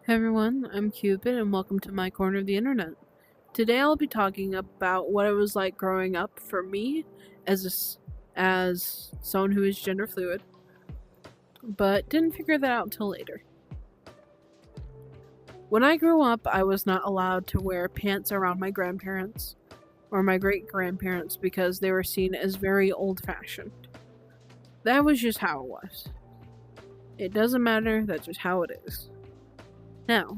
Hey everyone, I'm Cupid and welcome to my corner of the internet. Today I'll be talking about what it was like growing up for me as someone who is gender fluid, but didn't figure that out until later. When I grew up, I was not allowed to wear pants around my grandparents or my great grandparents because they were seen as very old fashioned. That was just how it was. It doesn't matter, that's just how it is. Now,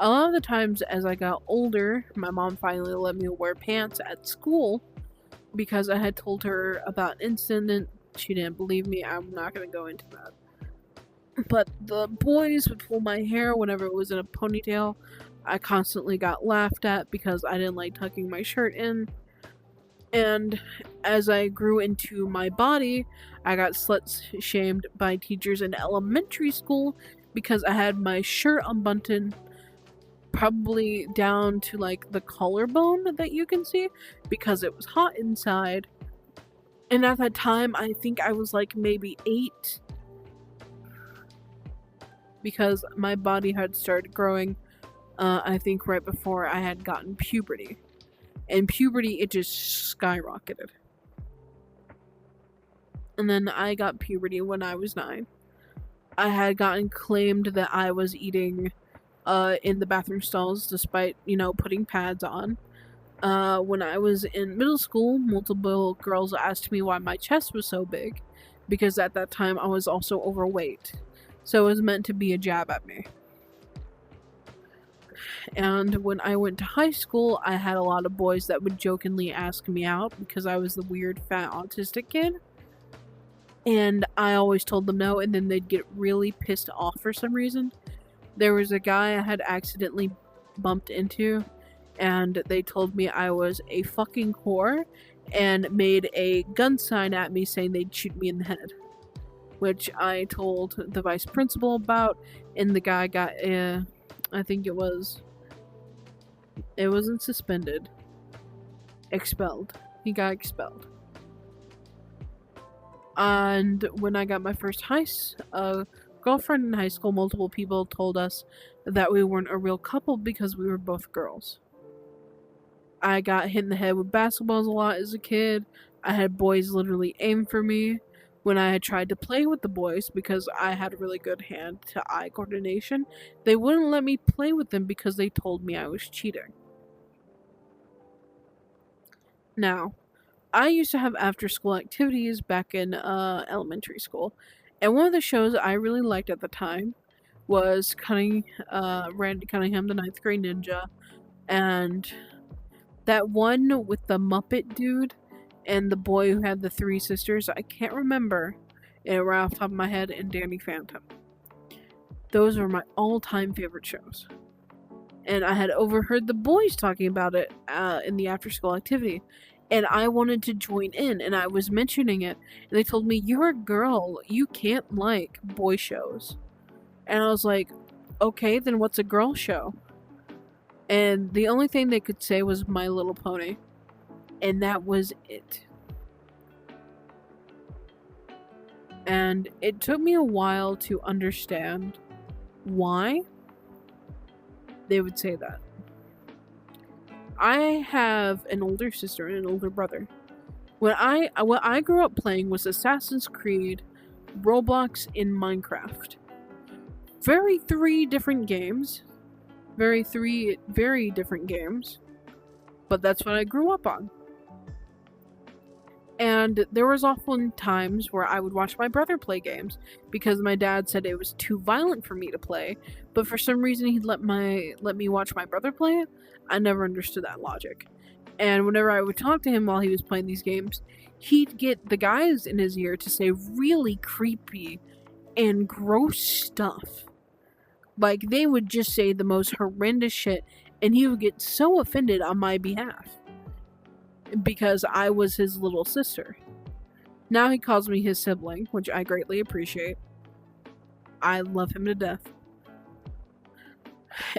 a lot of the times as I got older, my mom finally let me wear pants at school because I had told her about an incident. She didn't believe me. I'm not going to go into that. But the boys would pull my hair whenever it was in a ponytail. I constantly got laughed at because I didn't like tucking my shirt in. And as I grew into my body, I got slut shamed by teachers in elementary school because I had my shirt unbuttoned probably down to like the collarbone that you can see because it was hot inside. And at that time, I think I was like maybe 8 because my body had started growing, I think right before I had gotten puberty. And puberty, it just skyrocketed. And then I got puberty when I was 9. I had gotten claimed that I was eating in the bathroom stalls despite, putting pads on. When I was in middle school, multiple girls asked me why my chest was so big, because at that time I was also overweight. So it was meant to be a jab at me. And when I went to high school, I had a lot of boys that would jokingly ask me out because I was the weird, fat, autistic kid. And I always told them no, and then they'd get really pissed off for some reason. There was a guy I had accidentally bumped into, and they told me I was a fucking whore and made a gun sign at me saying they'd shoot me in the head, which I told the vice principal about, and the guy got I think it wasn't suspended, expelled. He got expelled. And when I got my first girlfriend in high school, multiple people told us that we weren't a real couple because we were both girls. I got hit in the head with basketballs a lot as a kid. I had boys literally aim for me when I had tried to play with the boys because I had really good hand-to-eye coordination. They wouldn't let me play with them because they told me I was cheating. Now, I used to have after-school activities back in elementary school, and one of the shows I really liked at the time was Randy Cunningham, the Ninth Grade Ninja, and that one with the Muppet dude and the boy who had the 3 sisters. I can't remember it right off the top of my head, and Danny Phantom. Those were my all-time favorite shows. And I had overheard the boys talking about it in the after-school activity, and I wanted to join in, and I was mentioning it, and they told me, "You're a girl, you can't like boy shows." And I was like, okay, then what's a girl show? And the only thing they could say was My Little Pony, and that was it. And it took me a while to understand why they would say that. I have an older sister and an older brother. What I grew up playing was Assassin's Creed, Roblox, and Minecraft. Three different games. Three very different games. But that's what I grew up on. And there was often times where I would watch my brother play games because my dad said it was too violent for me to play, but for some reason he'd let me watch my brother play it. I never understood that logic. And whenever I would talk to him while he was playing these games, he'd get the guys in his ear to say really creepy and gross stuff. Like, they would just say the most horrendous shit, and he would get so offended on my behalf because I was his little sister. Now he calls me his sibling, which I greatly appreciate. I love him to death.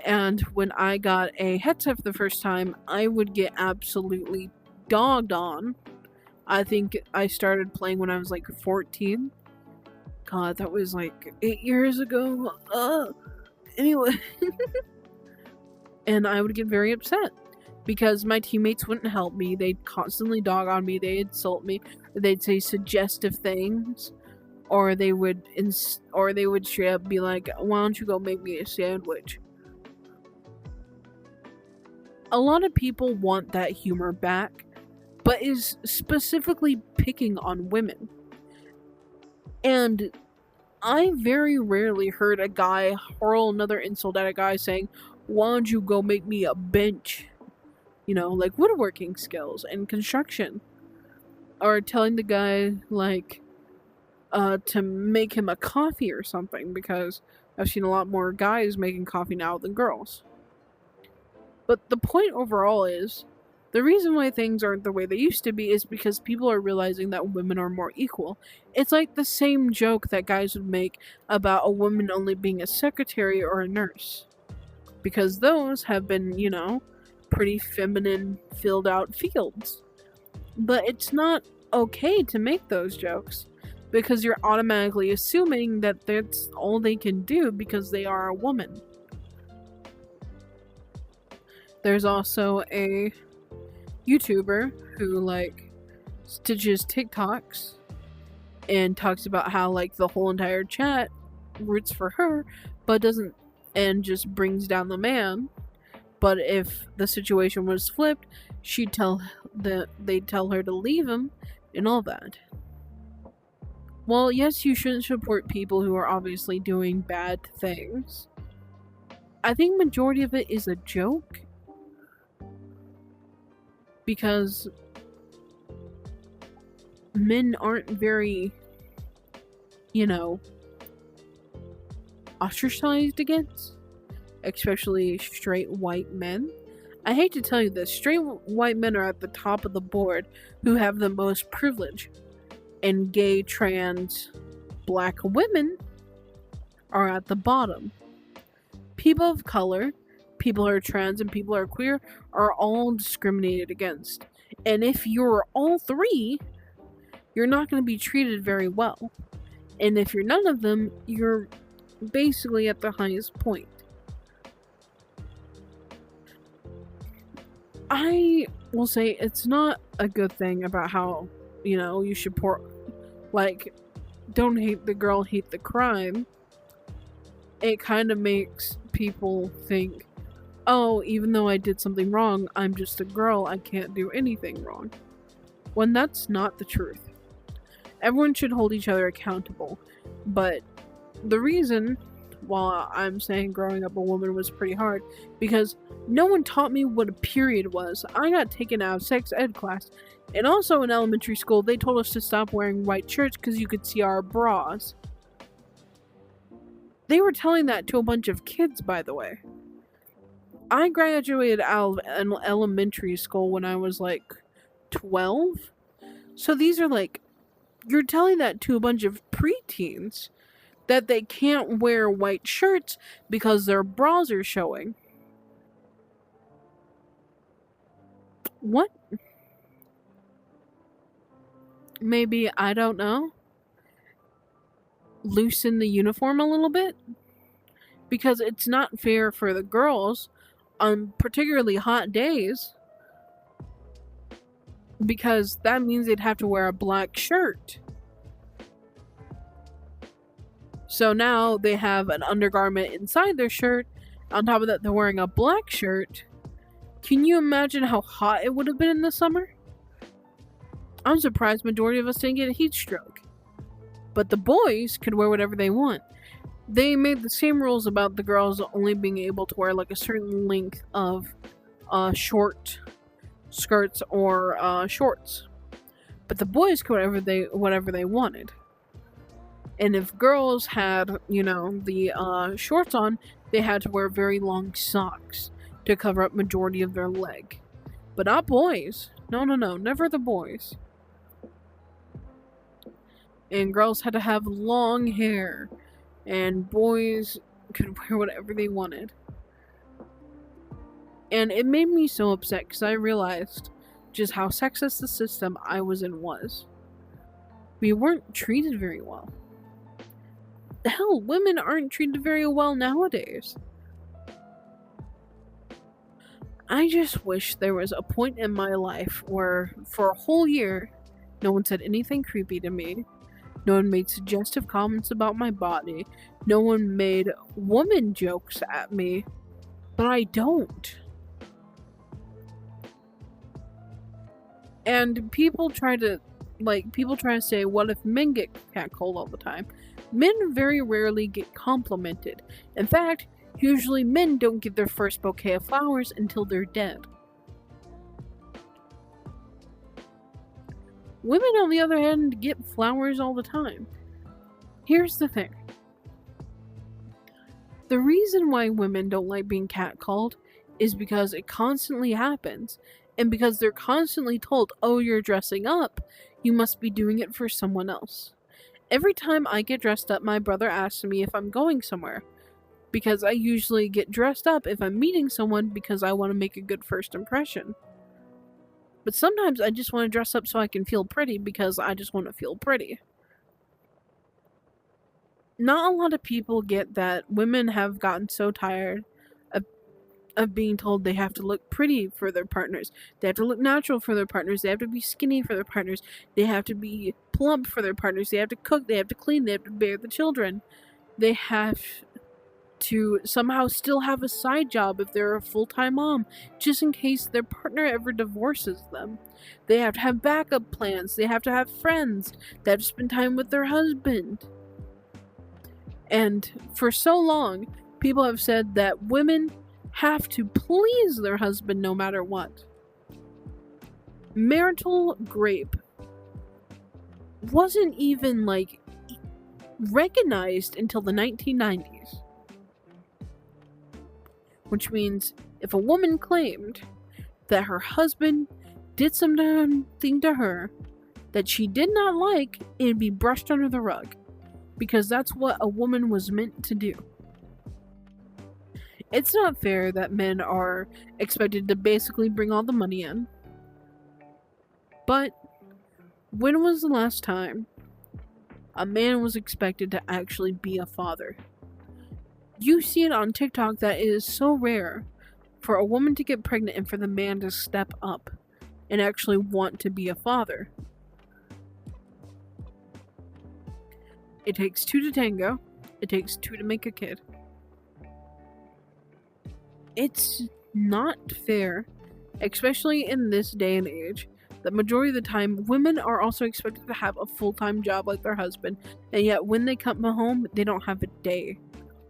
And when I got a headset for the first time, I would get absolutely dogged on. I think I started playing when I was like 14. God, that was like 8 years ago. Anyway, and I would get very upset because my teammates wouldn't help me. They'd constantly dog on me, they'd insult me, they'd say suggestive things, or they would straight up be like, "Why don't you go make me a sandwich?" A lot of people want that humor back, but is specifically picking on women. And I very rarely heard a guy hurl another insult at a guy saying, "Why don't you go make me a bench?" Like woodworking skills and construction. Or telling the guy, like, to make him a coffee or something, because I've seen a lot more guys making coffee now than girls. But the point overall is, the reason why things aren't the way they used to be is because people are realizing that women are more equal. It's like the same joke that guys would make about a woman only being a secretary or a nurse. Because those have been, pretty feminine, filled out fields. But it's not okay to make those jokes, because you're automatically assuming that that's all they can do because they are a woman. There's also a YouTuber who, like, stitches TikToks and talks about how, like, the whole entire chat roots for her, but doesn't, and just brings down the man. But if the situation was flipped, they'd tell her to leave him and all that. Well, yes, you shouldn't support people who are obviously doing bad things. I think majority of it is a joke, because men aren't very, ostracized against, especially straight white men. I hate to tell you this, straight white men are at the top of the board who have the most privilege, and gay, trans, black women are at the bottom. People of color, people who are trans, and people who are queer are all discriminated against. And if you're all three, you're not going to be treated very well. And if you're none of them, you're basically at the highest point. I will say it's not a good thing about how, you should don't hate the girl, hate the crime. It kind of makes people think, oh, even though I did something wrong, I'm just a girl, I can't do anything wrong. When that's not the truth. Everyone should hold each other accountable. But the reason, while I'm saying growing up a woman was pretty hard, because no one taught me what a period was. I got taken out of sex ed class. And also in elementary school, they told us to stop wearing white shirts because you could see our bras. They were telling that to a bunch of kids, by the way. I graduated out of elementary school when I was like 12. So these are like, you're telling that to a bunch of preteens that they can't wear white shirts because their bras are showing. What? Maybe, I don't know, loosen the uniform a little bit? Because it's not fair for the girls on particularly hot days, because that means they'd have to wear a black shirt. So now they have an undergarment inside their shirt. On top of that, they're wearing a black shirt. Can you imagine how hot it would have been in the summer? I'm surprised majority of us didn't get a heat stroke. But the boys could wear whatever they want. They made the same rules about the girls only being able to wear like a certain length of short skirts or shorts. But the boys could wear whatever they wanted. And if girls had, the shorts on, they had to wear very long socks to cover up majority of their leg. But not boys. No, never the boys. And girls had to have long hair, and boys could wear whatever they wanted. And it made me so upset because I realized just how sexist the system I was in was. We weren't treated very well. Hell, women aren't treated very well nowadays. I just wish there was a point in my life where, for a whole year, no one said anything creepy to me. No one made suggestive comments about my body. No one made woman jokes at me. But I don't. And people try to say, what if men get catcalled all the time? Men very rarely get complimented. In fact, usually men don't get their first bouquet of flowers until they're dead. Women, on the other hand, get flowers all the time. Here's the thing. The reason why women don't like being catcalled is because it constantly happens, and because they're constantly told, oh, you're dressing up, you must be doing it for someone else. Every time I get dressed up, my brother asks me if I'm going somewhere, because I usually get dressed up if I'm meeting someone because I want to make a good first impression. But sometimes I just want to dress up so I can feel pretty because I just want to feel pretty. Not a lot of people get that women have gotten so tired of being told they have to look pretty for their partners. They have to look natural for their partners. They have to be skinny for their partners. They have to be plump for their partners. They have to cook. They have to clean. They have to bear the children. They have to somehow still have a side job if they're a full-time mom, just in case their partner ever divorces them. They have to have backup plans. They have to have friends. They have to spend time with their husband. And for so long, people have said that women have to please their husband no matter what. Marital rape wasn't even recognized until the 1990s. Which means if a woman claimed that her husband did something to her that she did not like, it'd be brushed under the rug. Because that's what a woman was meant to do. It's not fair that men are expected to basically bring all the money in. But when was the last time a man was expected to actually be a father? You see it on TikTok that it is so rare for a woman to get pregnant and for the man to step up and actually want to be a father. It takes two to tango. It takes two to make a kid. It's not fair, especially in this day and age, that majority of the time women are also expected to have a full-time job like their husband, and yet when they come home, they don't have a day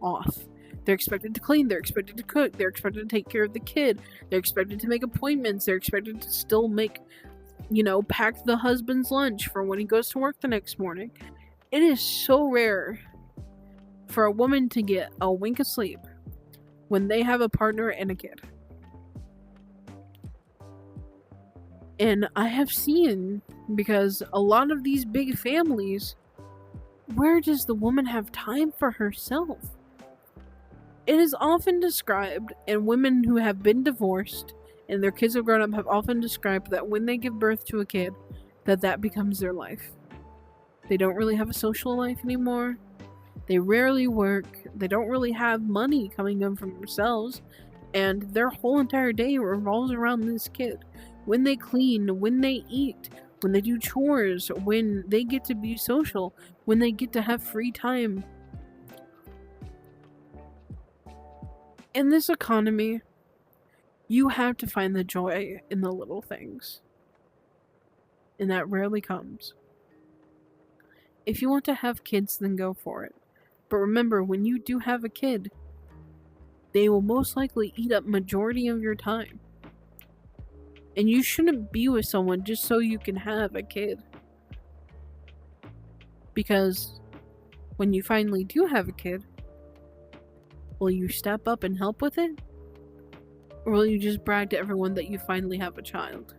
off. They're expected to clean, they're expected to cook, they're expected to take care of the kid, they're expected to make appointments, they're expected to still pack the husband's lunch for when he goes to work the next morning. It is so rare for a woman to get a wink of sleep when they have a partner and a kid. And I have seen, because a lot of these big families, where does the woman have time for herself? It is often described, and women who have been divorced and their kids have grown up have often described that when they give birth to a kid, that becomes their life. They don't really have a social life anymore. They rarely work. They don't really have money coming in from themselves. And their whole entire day revolves around this kid. When they clean, when they eat, when they do chores, when they get to be social, when they get to have free time. In this economy, you have to find the joy in the little things. And that rarely comes. If you want to have kids, then go for it. But remember, when you do have a kid, they will most likely eat up majority of your time. And you shouldn't be with someone just so you can have a kid. Because when you finally do have a kid, will you step up and help with it? Or will you just brag to everyone that you finally have a child?